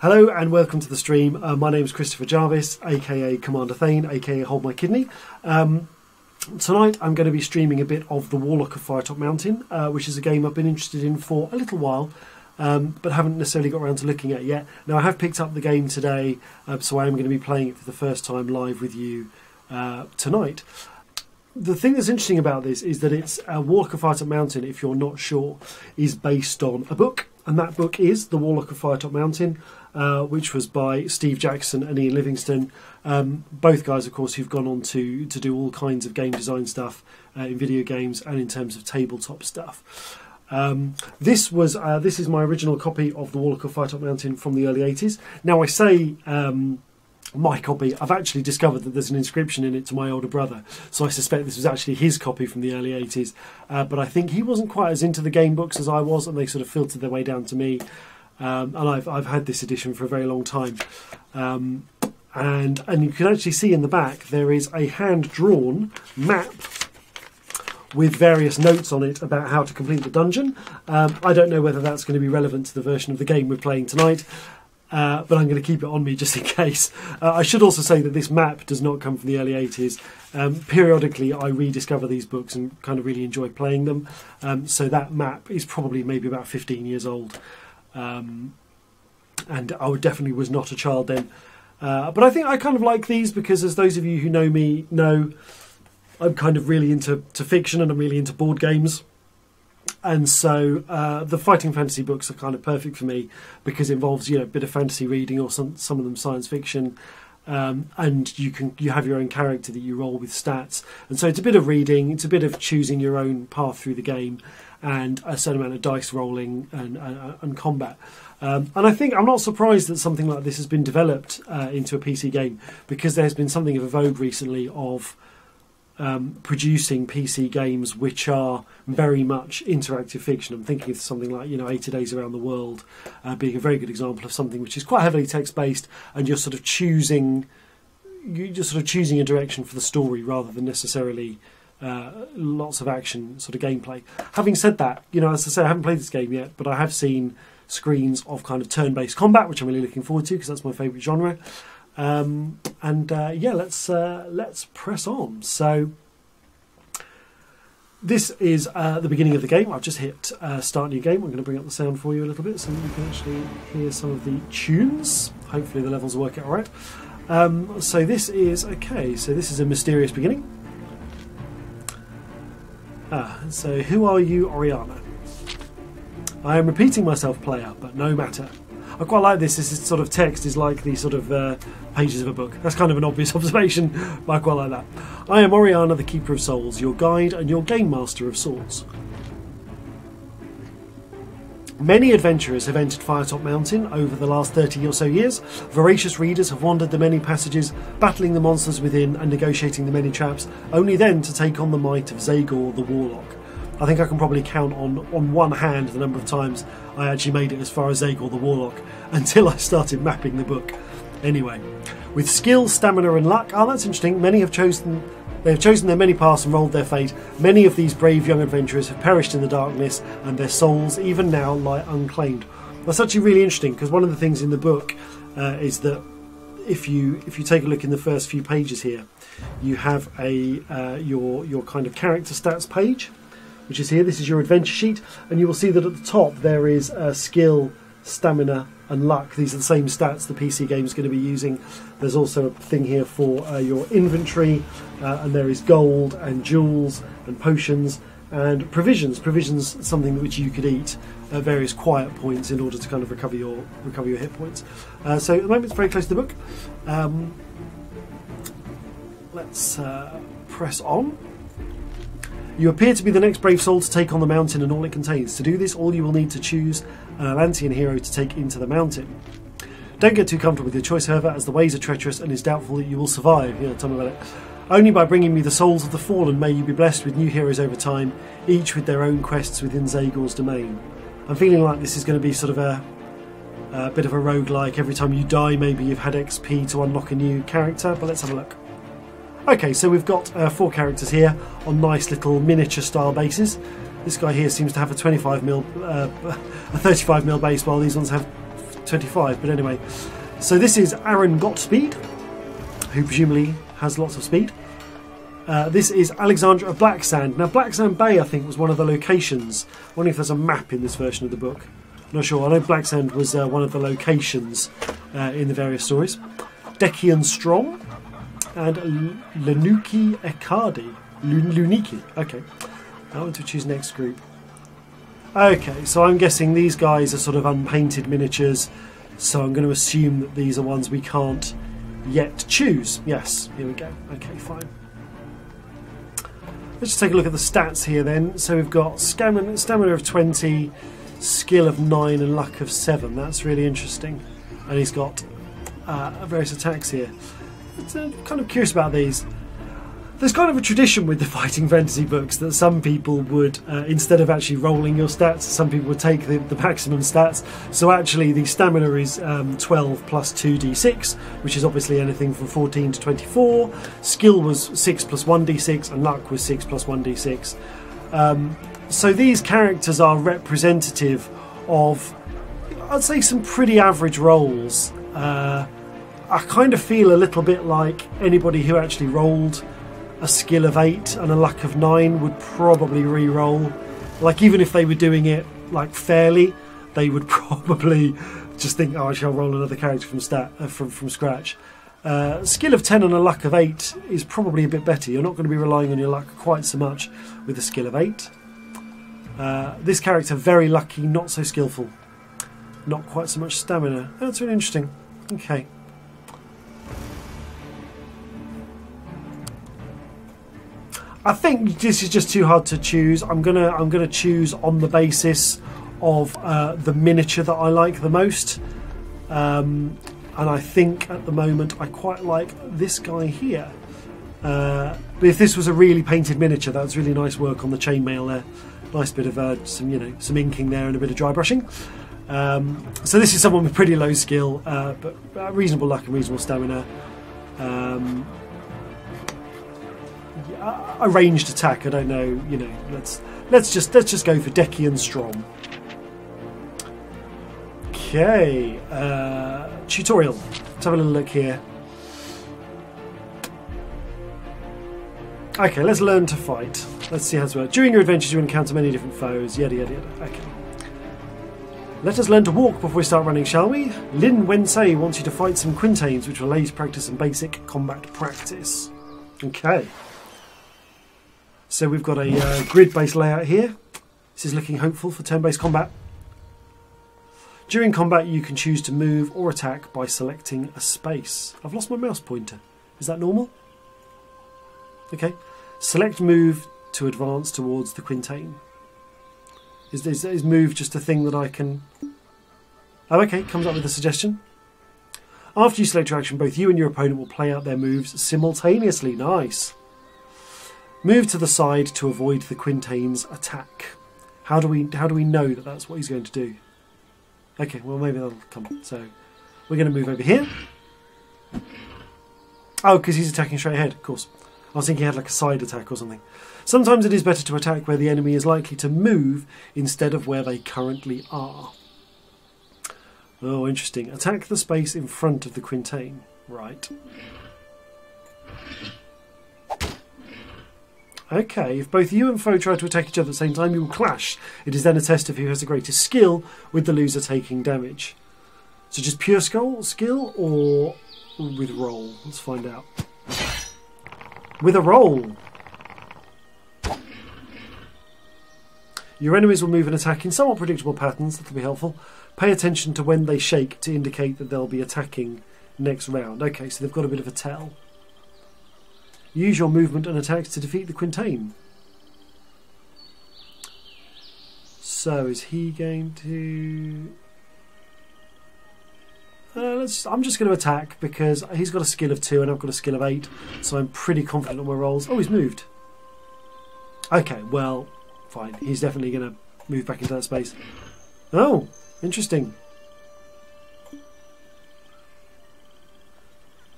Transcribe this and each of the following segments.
Hello and welcome to the stream. My name is Christopher Jarvis, aka Commander Thane, aka Holdmykidney. Tonight I'm going to be streaming a bit of the Warlock of Firetop Mountain, which is a game I've been interested in for a little while, but haven't necessarily got around to looking at yet. Now I have picked up the game today, so I am going to be playing it for the first time live with you tonight. The thing that's interesting about this is that it's Warlock of Firetop Mountain, if you're not sure, is based on a book, and that book is The Warlock of Firetop Mountain, which was by Steve Jackson and Ian Livingstone, both guys, of course, who've gone on to do all kinds of game design stuff in video games and in terms of tabletop stuff. This is my original copy of The Warlock of Firetop Mountain from the early 80s. Now, I say my copy, I've actually discovered that there's an inscription in it to my older brother, so I suspect this was actually his copy from the early 80s, but I think he wasn't quite as into the game books as I was, and they sort of filtered their way down to me, and I've had this edition for a very long time, and you can actually see in the back there is a hand-drawn map with various notes on it about how to complete the dungeon. I don't know whether that's going to be relevant to the version of the game we're playing tonight, but I'm going to keep it on me just in case. I should also say that this map does not come from the early 80s. Periodically I rediscover these books and kind of really enjoy playing them. So that map is probably maybe about 15 years old. And I definitely was not a child then. But I think I kind of like these because, as those of you who know me know, I'm kind of really into fiction and I'm really into board games. And so the fighting fantasy books are kind of perfect for me because it involves, a bit of fantasy reading or some of them science fiction, and you have your own character that you roll with stats. And so it's a bit of reading, it's a bit of choosing your own path through the game, and a certain amount of dice rolling and combat. And I think I'm not surprised that something like this has been developed into a PC game, because there's been something of a vogue recently of producing PC games which are very much interactive fiction. I'm thinking of something like 80 Days Around the World being a very good example of something which is quite heavily text based, and you're sort of choosing a direction for the story rather than necessarily lots of action sort of gameplay. Having said that, as I say, I haven't played this game yet, but I have seen screens of kind of turn-based combat, which I'm really looking forward to because that's my favourite genre. Let's press on. So this is the beginning of the game. I've just hit start new game. I'm going to bring up the sound for you a little bit so you can actually hear some of the tunes. Hopefully the levels will work out all right. So this is a mysterious beginning. So who are you, Oriana? I am repeating myself, player, but no matter. I quite like this. This is sort of text is like the sort of pages of a book. That's kind of an obvious observation, but I quite like that. I am Oriana, the Keeper of Souls, your guide and your game master of sorts. Many adventurers have entered Firetop Mountain over the last 30 or so years. Voracious readers have wandered the many passages, battling the monsters within and negotiating the many traps, only then to take on the might of Zagor the Warlock. I think I can probably count on one hand the number of times I actually made it as far as Zagor the Warlock until I started mapping the book. Anyway, with skill, stamina and luck, that's interesting, they have chosen their many paths and rolled their fate. Many of these brave young adventurers have perished in the darkness, and their souls even now lie unclaimed. That's actually really interesting, because one of the things in the book is that if you take a look in the first few pages here, you have your kind of character stats page, which is here. This is your adventure sheet, and you will see that at the top there is skill, stamina and luck. These are the same stats the PC game is going to be using. There's also a thing here for your inventory, and there is gold and jewels and potions and provisions. Provisions, something which you could eat at various quiet points in order to kind of recover your hit points. So at the moment it's very close to the book. Let's press on. You appear to be the next brave soul to take on the mountain and all it contains. To do this, all you will need to choose an Atlantean hero to take into the mountain. Don't get too comfortable with your choice, however, as the ways are treacherous and it's doubtful that you will survive. Tell me about it. Only by bringing me the souls of the fallen may you be blessed with new heroes over time, each with their own quests within Zagor's domain. I'm feeling like this is going to be sort of a bit of a roguelike. Every time you die, maybe you've had XP to unlock a new character, but let's have a look. Okay, so we've got 4 characters here on nice little miniature style bases. This guy here seems to have a 35mm base, while these ones have 25, but anyway. So this is Aaron Gotspeed, who presumably has lots of speed. This is Alexandra of Blacksand. Now, Blacksand Bay, I think, was one of the locations. I wonder if there's a map in this version of the book. I'm not sure. I know Blacksand was one of the locations in the various stories. Decian Strom and Lunuki Ekadi. Luniki. Okay. I want to choose next group. Okay, so I'm guessing these guys are sort of unpainted miniatures. So I'm going to assume that these are ones we can't yet choose. Yes, here we go. Okay, fine. Let's just take a look at the stats here then. So we've got stamina of 20, skill of 9 and luck of 7. That's really interesting. And he's got various attacks here. I'm kind of curious about these. There's kind of a tradition with the fighting fantasy books that some people would, instead of actually rolling your stats, some people would take the maximum stats. So actually the stamina is 12 plus 2d6, which is obviously anything from 14 to 24. Skill was 6 plus 1d6 and luck was 6 plus 1d6. So these characters are representative of, I'd say, some pretty average rolls. I kind of feel a little bit like anybody who actually rolled a skill of 8 and a luck of 9 would probably re-roll. Like, even if they were doing it like fairly, they would probably just think, oh, I shall roll another character from scratch. Skill of 10 and a luck of 8 is probably a bit better. You're not going to be relying on your luck quite so much with a skill of 8. This character, very lucky, not so skillful. Not quite so much stamina. That's really interesting. Okay. I think this is just too hard to choose. I'm gonna choose on the basis of the miniature that I like the most, and I think at the moment I quite like this guy here. But if this was a really painted miniature, that's really nice work on the chainmail there. Nice bit of some inking there and a bit of dry brushing. So this is someone with pretty low skill, but reasonable luck and reasonable stamina. A ranged attack, I don't know. Let's just go for Decian Strom. Okay, tutorial. Let's have a little look here. Okay, let's learn to fight. Let's see how this works. During your adventures, you encounter many different foes. Yada yada yada. Okay. Let us learn to walk before we start running, shall we? Lin Wensei wants you to fight some quintains, which will allow you to practice some basic combat practice. Okay. So we've got a grid-based layout here. This is looking hopeful for turn-based combat. During combat, you can choose to move or attack by selecting a space. I've lost my mouse pointer. Is that normal? Okay. Select move to advance towards the quintain. Is move just a thing that I can... Oh, okay. Comes up with a suggestion. After you select your action, both you and your opponent will play out their moves simultaneously. Nice. Move to the side to avoid the quintain's attack. How do we know that that's what he's going to do? Okay, well maybe that'll come. So we're going to move over here. Oh, because he's attacking straight ahead, of course. I was thinking he had like a side attack or something. Sometimes it is better to attack where the enemy is likely to move instead of where they currently are. Oh, interesting. Attack the space in front of the quintain. Right. Okay, if both you and foe try to attack each other at the same time, you will clash. It is then a test of who has the greatest skill, with the loser taking damage. So just pure skill or with roll? Let's find out. With a roll. Your enemies will move and attack in somewhat predictable patterns. That will be helpful. Pay attention to when they shake to indicate that they'll be attacking next round. Okay, so they've got a bit of a tell. Use your movement and attacks to defeat the quintain. So is he going to... I'm just going to attack because he's got a skill of 2 and I've got a skill of 8. So I'm pretty confident on my rolls. Oh, he's moved. Okay, well, fine. He's definitely going to move back into that space. Oh, interesting.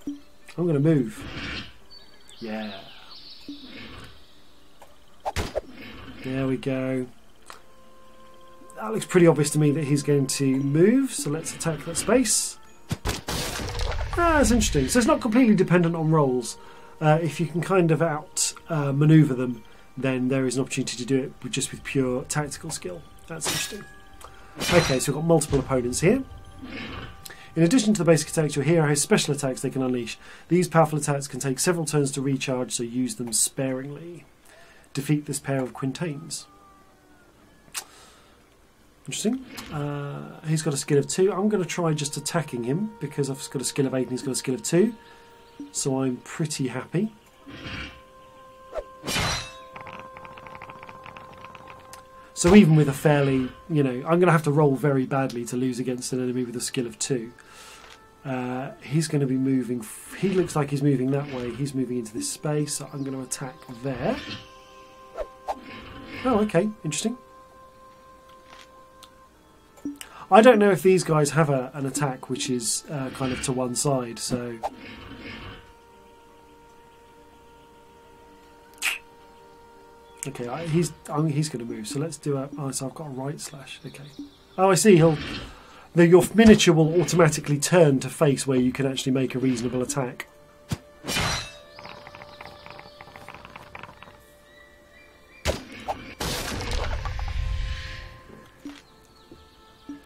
I'm going to move. Yeah. There we go. That looks pretty obvious to me that he's going to move, so let's attack that space. That's interesting. So it's not completely dependent on rolls. If you can kind of manoeuvre them, then there is an opportunity to do it just with pure tactical skill. That's interesting. Okay, so we've got multiple opponents here. In addition to the basic attacks, your hero has special attacks they can unleash. These powerful attacks can take several turns to recharge, so use them sparingly. Defeat this pair of quintains. Interesting. He's got a skill of 2. I'm going to try just attacking him because I've got a skill of 8 and he's got a skill of 2. So I'm pretty happy. So even with a fairly, I'm going to have to roll very badly to lose against an enemy with a skill of 2. He's going to be moving. He looks like he's moving that way. He's moving into this space. So I'm going to attack there. Oh, okay. Interesting. I don't know if these guys have an attack which is kind of to one side, so... Okay, he's going to move, so let's do a... Oh, so I've got a right slash, okay. Oh, I see, your miniature will automatically turn to face where you can actually make a reasonable attack.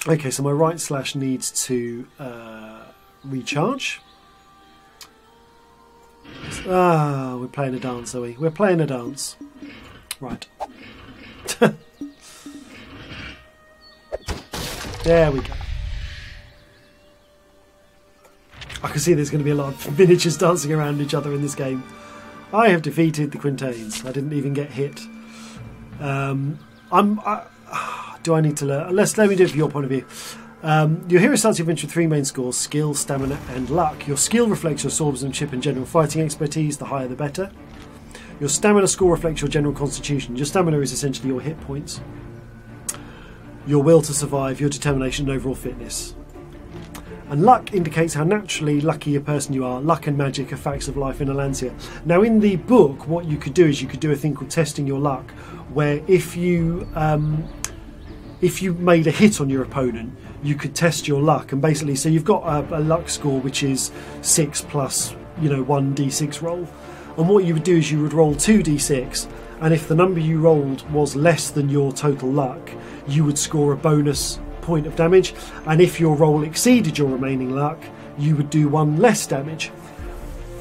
Okay, so my right slash needs to recharge. We're playing a dance, are we? We're playing a dance. Right. There we go. I can see there's going to be a lot of miniatures dancing around each other in this game. I have defeated the quintains. I didn't even get hit. Do I need to learn? Let me do it from your point of view. Your hero starts your adventure with 3 main scores: skill, stamina and luck. Your skill reflects your swordsmanship and general fighting expertise, the higher the better. Your stamina score reflects your general constitution. Your stamina is essentially your hit points. Your will to survive, your determination and overall fitness. And luck indicates how naturally lucky a person you are. Luck and magic are facts of life in Alancia. Now in the book, what you could do is you could do a thing called testing your luck, where if you made a hit on your opponent, you could test your luck. And basically, so you've got a luck score which is 6 plus 1 d6 roll. And what you would do is you would roll 2d6, and if the number you rolled was less than your total luck, you would score a bonus point of damage, and if your roll exceeded your remaining luck, you would do 1 less damage.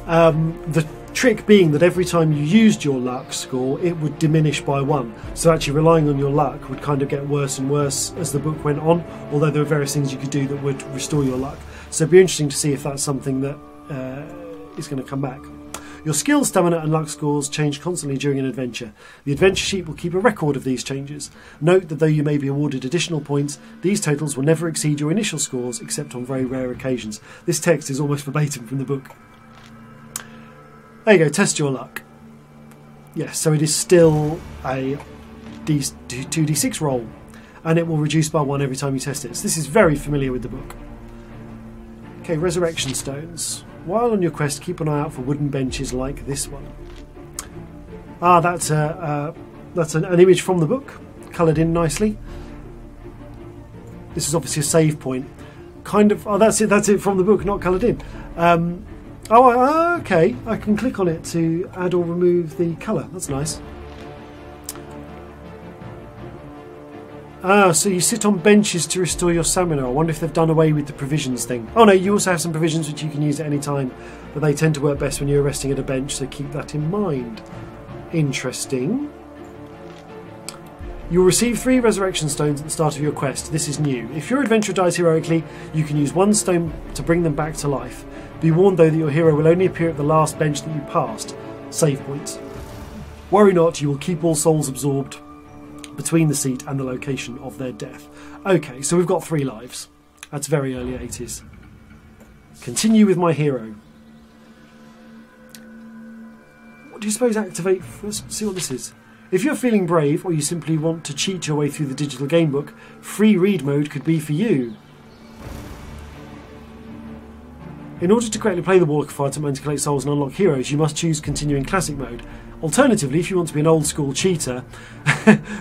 The trick being that every time you used your luck score, it would diminish by 1. So actually relying on your luck would kind of get worse and worse as the book went on, although there were various things you could do that would restore your luck. So it'd be interesting to see if that's something that is going to come back. Your skill, stamina and luck scores change constantly during an adventure. The adventure sheet will keep a record of these changes. Note that though you may be awarded additional points, these totals will never exceed your initial scores except on very rare occasions. This text is almost verbatim from the book. There you go, test your luck. Yes, so it is still a 2d6 roll, and it will reduce by 1 every time you test it. So this is very familiar with the book. Okay, resurrection stones. While on your quest, keep an eye out for wooden benches like this one. Ah, that's an image from the book, coloured in nicely. This is obviously a save point. Kind of. Oh, that's it from the book, not coloured in. Okay. I can click on it to add or remove the colour. That's nice. Ah, so you sit on benches to restore your stamina. I wonder if they've done away with the provisions thing. Oh no, you also have some provisions which you can use at any time, but they tend to work best when you're resting at a bench, so keep that in mind. Interesting. You'll receive 3 resurrection stones at the start of your quest. This is new. If your adventurer dies heroically, you can use 1 stone to bring them back to life. Be warned though that your hero will only appear at the last bench that you passed. Save points. Worry not, you will keep all souls absorbed between the seat and the location of their death. Okay, so we've got 3 lives. That's very early 80s. Continue with my hero. What do you suppose activate? Let's see what this is. If you're feeling brave, or you simply want to cheat your way through the digital gamebook, free read mode could be for you. In order to correctly play the Warlock of Firetop Mountain to collect souls and unlock heroes, you must choose continuing classic mode. Alternatively, if you want to be an old school cheater,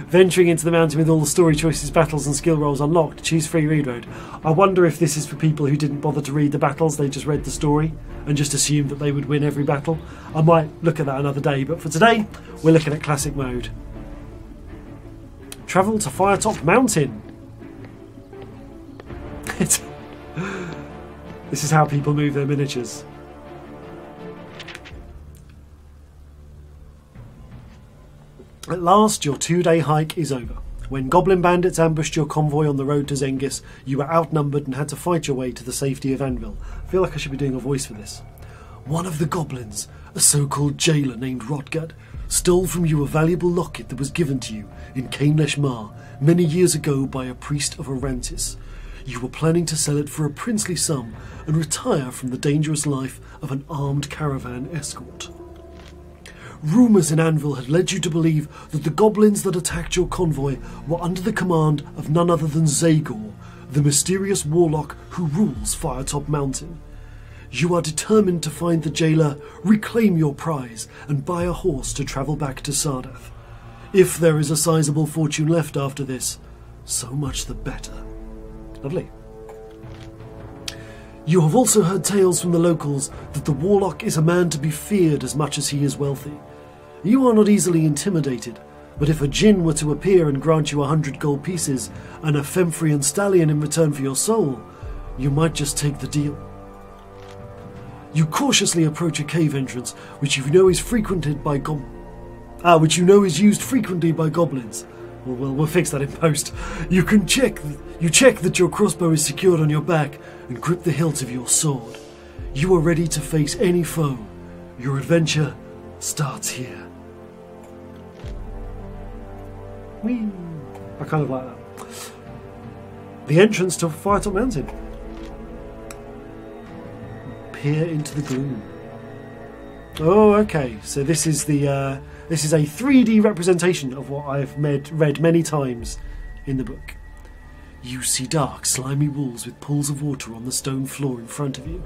venturing into the mountain with all the story choices, battles and skill rolls unlocked, choose free read mode. I wonder if this is for people who didn't bother to read the battles, they just read the story and just assumed that they would win every battle. I might look at that another day, but for today, we're looking at classic mode. Travel to Firetop Mountain. This is how people move their miniatures. At last, your 2-day hike is over. When goblin bandits ambushed your convoy on the road to Zengis, you were outnumbered and had to fight your way to the safety of Anvil. I feel like I should be doing a voice for this. One of the goblins, a so-called jailer named Rodgad, stole from you a valuable locket that was given to you in Cainlesh Mar many years ago by a priest of Orantis. You were planning to sell it for a princely sum and retire from the dangerous life of an armed caravan escort. Rumours in Anvil had led you to believe that the goblins that attacked your convoy were under the command of none other than Zagor, the mysterious warlock who rules Firetop Mountain. You are determined to find the jailer, reclaim your prize, and buy a horse to travel back to Sardath. If there is a sizable fortune left after this, so much the better. Lovely. You have also heard tales from the locals that the warlock is a man to be feared as much as he is wealthy. You are not easily intimidated, but if a djinn were to appear and grant you 100 gold pieces and a Femfrian stallion in return for your soul, you might just take the deal. You cautiously approach a cave entrance, which you know is frequented by is used frequently by goblins. We'll fix that in post. You check that your crossbow is secured on your back and grip the hilt of your sword. You are ready to face any foe. Your adventure starts here. Whee! I kind of like that. The entrance to Firetop Mountain. Peer into the gloom. Oh, okay. So this is a 3D representation of what I've read many times in the book. You see dark, slimy walls with pools of water on the stone floor in front of you.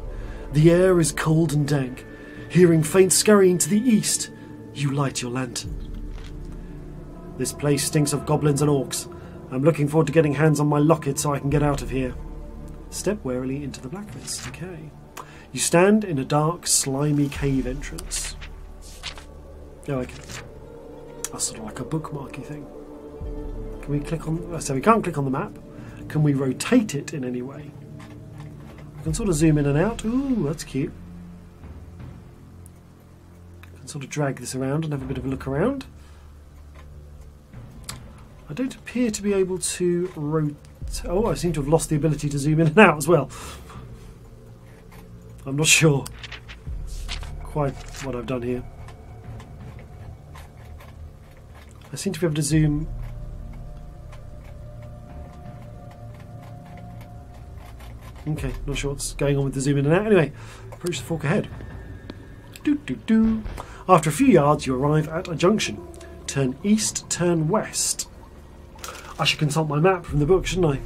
The air is cold and dank. Hearing faint scurrying to the east, you light your lantern. This place stinks of goblins and orcs. I'm looking forward to getting hands on my locket so I can get out of here. Step warily into the blackness. Okay. You stand in a dark, slimy cave entrance. Oh, okay. That's sort of like a bookmarky thing. Can we click on... So we can't click on the map. Can we rotate it in any way? I can sort of zoom in and out. Ooh, that's cute. I can sort of drag this around and have a bit of a look around. I don't appear to be able to rotate... Oh, I seem to have lost the ability to zoom in and out as well. I'm not sure quite what I've done here. I seem to be able to zoom... Okay, not sure what's going on with the zoom in and out. Anyway, approach the fork ahead. After a few yards, you arrive at a junction. Turn east, turn west. I should consult my map from the book, shouldn't I?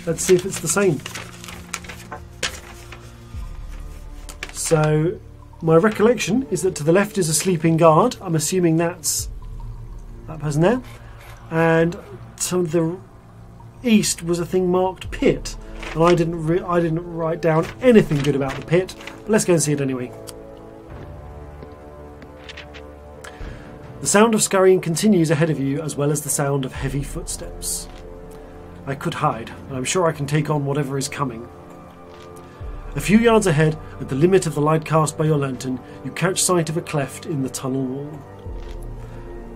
Let's see if it's the same. So, my recollection is that to the left is a sleeping guard. I'm assuming that's that person there. And to the east was a thing marked pit. And I didn't write down anything good about the pit. But let's go and see it anyway. The sound of scurrying continues ahead of you, as well as the sound of heavy footsteps. I could hide, and I'm sure I can take on whatever is coming. A few yards ahead, at the limit of the light cast by your lantern, you catch sight of a cleft in the tunnel wall.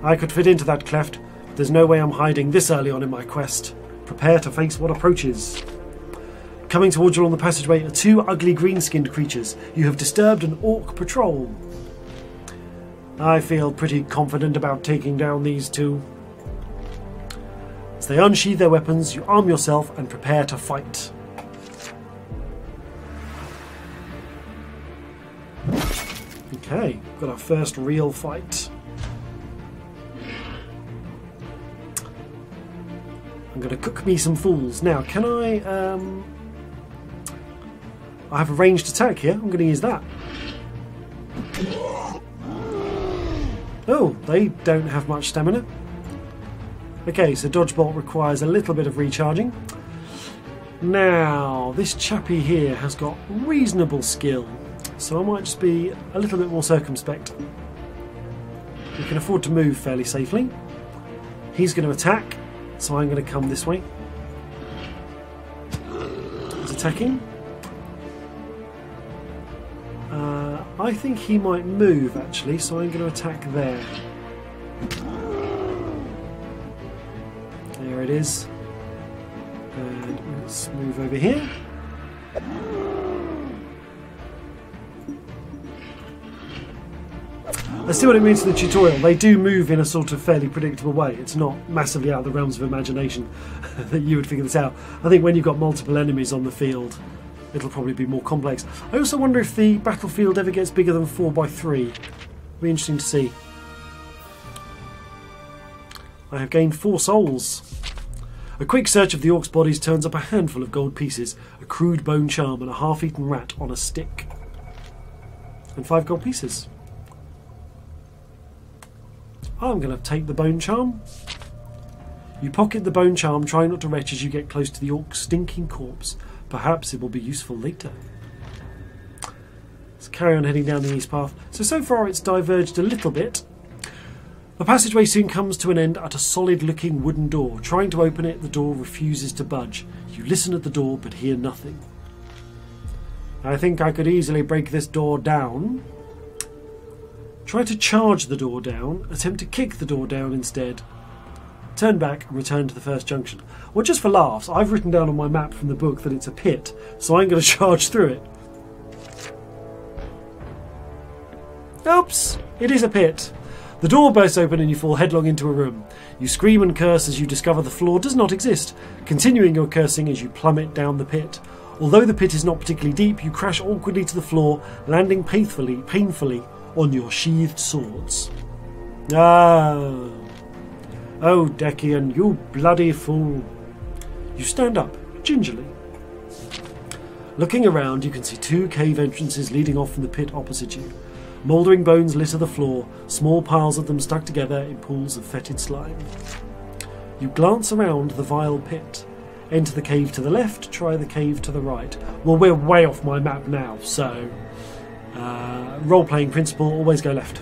I could fit into that cleft, but there's no way I'm hiding this early on in my quest. Prepare to face what approaches. Coming towards you along the passageway are two ugly green-skinned creatures. You have disturbed an orc patrol. I feel pretty confident about taking down these two. As they unsheathe their weapons, you arm yourself and prepare to fight. Okay, got our first real fight. I'm going to cook me some fools. Now, can I... I have a ranged attack here. I'm going to use that. Oh, they don't have much stamina. Okay, so Dodge Bolt requires a little bit of recharging. Now, this chappie here has got reasonable skill, so I might just be a little bit more circumspect. We can afford to move fairly safely. He's going to attack, so I'm going to come this way. He's attacking. I think he might move actually, so I'm going to attack there. There it is. And let's move over here. Let's see what it means in the tutorial. They do move in a sort of fairly predictable way. It's not massively out of the realms of imagination that you would figure this out. I think when you've got multiple enemies on the field, it'll probably be more complex. I also wonder if the battlefield ever gets bigger than 4x3. Be interesting to see. I have gained 4 souls. A quick search of the orc's bodies turns up a handful of gold pieces, a crude bone charm and a half-eaten rat on a stick. And 5 gold pieces. I'm going to take the bone charm. You pocket the bone charm, trying not to retch as you get close to the orc's stinking corpse. Perhaps it will be useful later. Let's carry on heading down the east path. So far it's diverged a little bit. The passageway soon comes to an end at a solid-looking wooden door. Trying to open it, the door refuses to budge. You listen at the door but hear nothing. I think I could easily break this door down. Try to charge the door down. Attempt to kick the door down instead. Turn back and return to the first junction. Well, just for laughs, I've written down on my map from the book that it's a pit, so I'm going to charge through it. Oops! It is a pit. The door bursts open and you fall headlong into a room. You scream and curse as you discover the floor does not exist, continuing your cursing as you plummet down the pit. Although the pit is not particularly deep, you crash awkwardly to the floor, landing painfully on your sheathed swords. Ah... Oh, Decian, you bloody fool. You stand up, gingerly. Looking around, you can see 2 cave entrances leading off from the pit opposite you. Mouldering bones litter the floor, small piles of them stuck together in pools of fetid slime. You glance around the vile pit. Enter the cave to the left, try the cave to the right. Well, we're way off my map now, so... role-playing principle, always go left.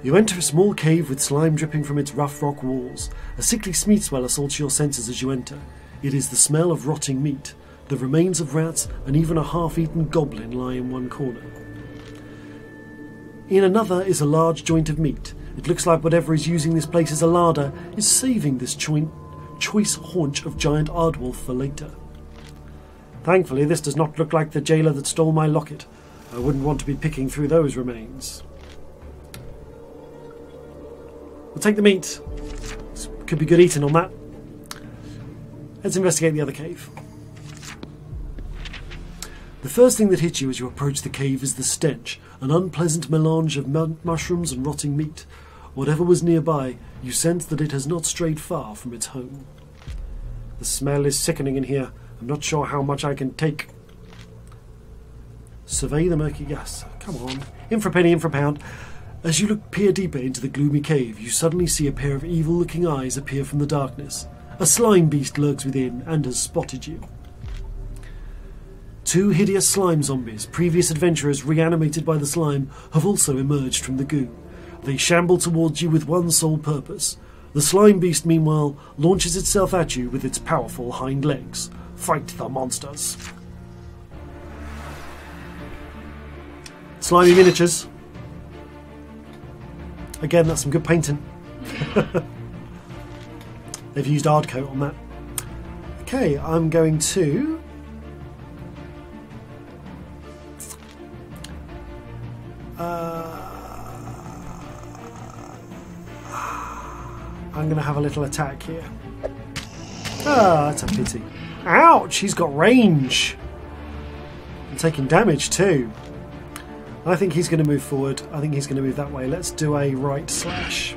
You enter a small cave with slime dripping from its rough rock walls. A sickly smeat smell assaults your senses as you enter. It is the smell of rotting meat. The remains of rats and even a half-eaten goblin lie in one corner. In another is a large joint of meat. It looks like whatever is using this place as a larder is saving this choice haunch of giant aardwolf for later. Thankfully, this does not look like the jailer that stole my locket. I wouldn't want to be picking through those remains. We'll take the meat. This could be good eating on that. Let's investigate the other cave. The first thing that hits you as you approach the cave is the stench, an unpleasant melange of mushrooms and rotting meat. Whatever was nearby, you sense that it has not strayed far from its home. The smell is sickening in here. I'm not sure how much I can take. Survey the murky gas. Come on. In for a penny, in for a pound. As you peer deeper into the gloomy cave, you suddenly see a pair of evil-looking eyes appear from the darkness. A slime beast lurks within and has spotted you. 2 hideous slime zombies, previous adventurers reanimated by the slime, have also emerged from the goo. They shamble towards you with one sole purpose. The slime beast, meanwhile, launches itself at you with its powerful hind legs. Fight the monsters. Slimy miniatures. Again, that's some good painting. They've used Ardcoat on that. Okay, I'm going to... I'm going to have a little attack here. Ah, that's a pity. Ouch, he's got range. I'm taking damage too. I think he's going to move forward. I think he's going to move that way. Let's do a right slash.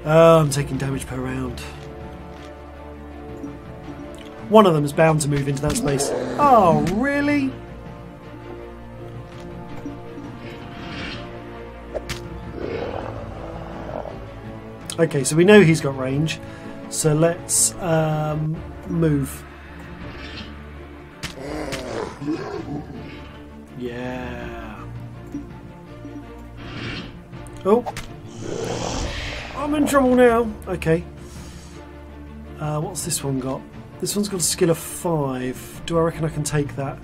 I'm taking damage per round. One of them is bound to move into that space. Oh, really? Okay, so we know he's got range. So let's move. Yeah. Oh. I'm in trouble now. Okay. What's this one got? This one's got a skill of 5. Do I reckon I can take that?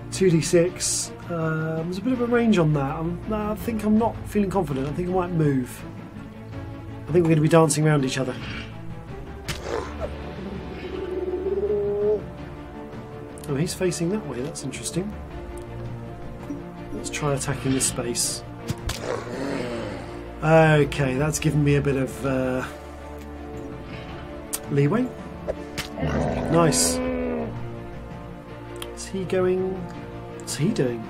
2d6. There's a bit of a range on that. I think I'm not feeling confident. I think I might move. I think we're going to be dancing around each other. Oh, he's facing that way. That's interesting. Let's try attacking this space. Okay, that's given me a bit of leeway. Nice. Is he going... What's he doing?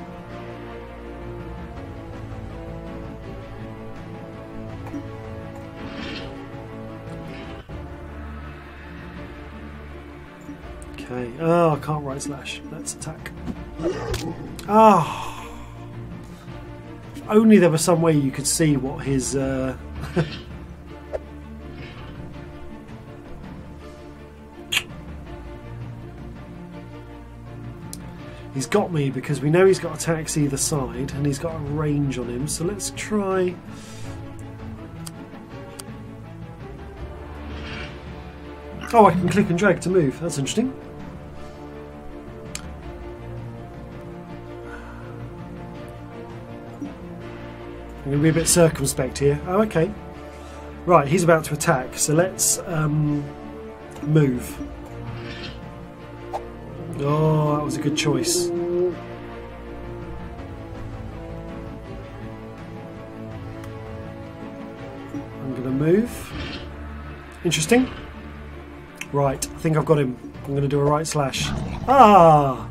Okay. Oh, I can't right slash. Let's attack. Ah. If only there was some way you could see what his... He's got me because we know he's got attacks either side and he's got a range on him. So let's try... Oh, I can click and drag to move. That's interesting. I'm going to be a bit circumspect here. Oh, okay. Right, he's about to attack. So let's move. Oh, that was a good choice. I'm going to move. Interesting. Right, I think I've got him. I'm going to do a right slash. Ah!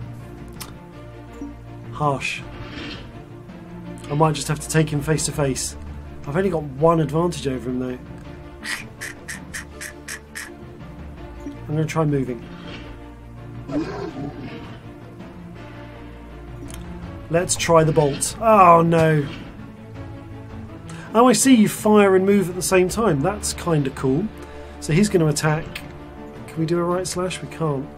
Harsh. I might just have to take him face to face. I've only got one advantage over him though. I'm going to try moving. Let's try the bolt. Oh no. Oh, I see you fire and move at the same time. That's kind of cool. So he's going to attack. Can we do a right slash? We can't.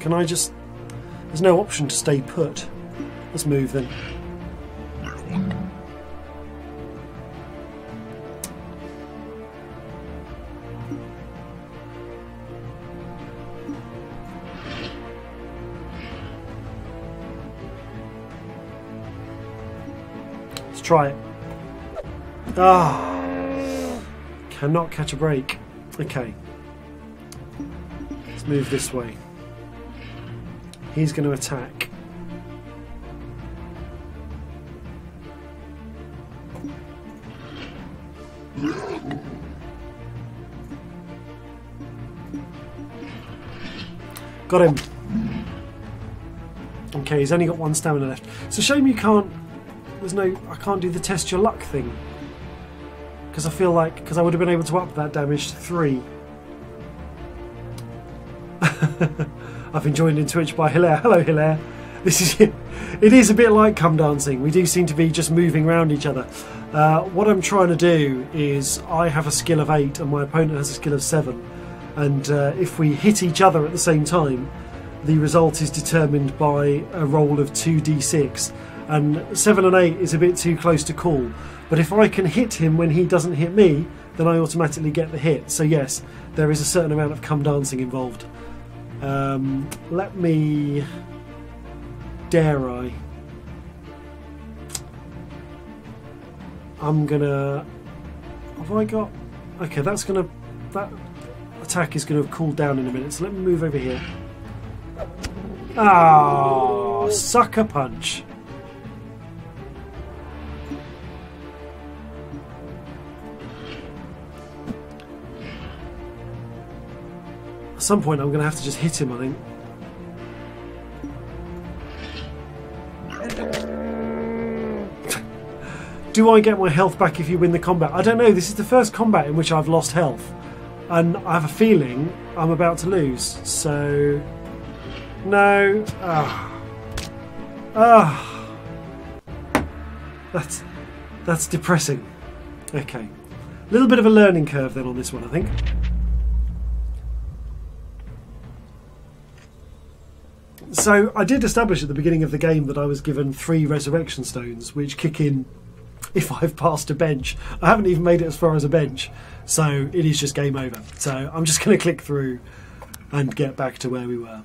Can I just... There's no option to stay put. Let's move then. Let's try it. Ah, cannot catch a break. Okay. Let's move this way. He's going to attack. Got him. Okay, he's only got one stamina left. It's a shame you can't... I can't do the test your luck thing. Because I feel like... Because I would have been able to up that damage to 3. I've been joined in Twitch by Hilaire. Hello, Hilaire. This is it. It is a bit like Come Dancing. We do seem to be just moving around each other. What I'm trying to do is I have a skill of 8 and my opponent has a skill of 7. And if we hit each other at the same time, the result is determined by a roll of 2d6. And 7 and 8 is a bit too close to call. But if I can hit him when he doesn't hit me, then I automatically get the hit. So yes, there is a certain amount of Come Dancing involved. Let me... Dare I? I'm gonna... Have I got... Okay, that's gonna... That attack is gonna have cooled down in a minute, so let me move over here. Ah, sucker punch. At some point I'm going to have to just hit him, I think. Do I get my health back if you win the combat? I don't know. This is the first combat in which I've lost health. and I have a feeling I'm about to lose. So, no. That's depressing. Okay, a little bit of a learning curve then on this one, I think. So I did establish at the beginning of the game that I was given 3 resurrection stones, which kick in if I've passed a bench. I haven't even made it as far as a bench, so it is just game over. So I'm just going to click through and get back to where we were.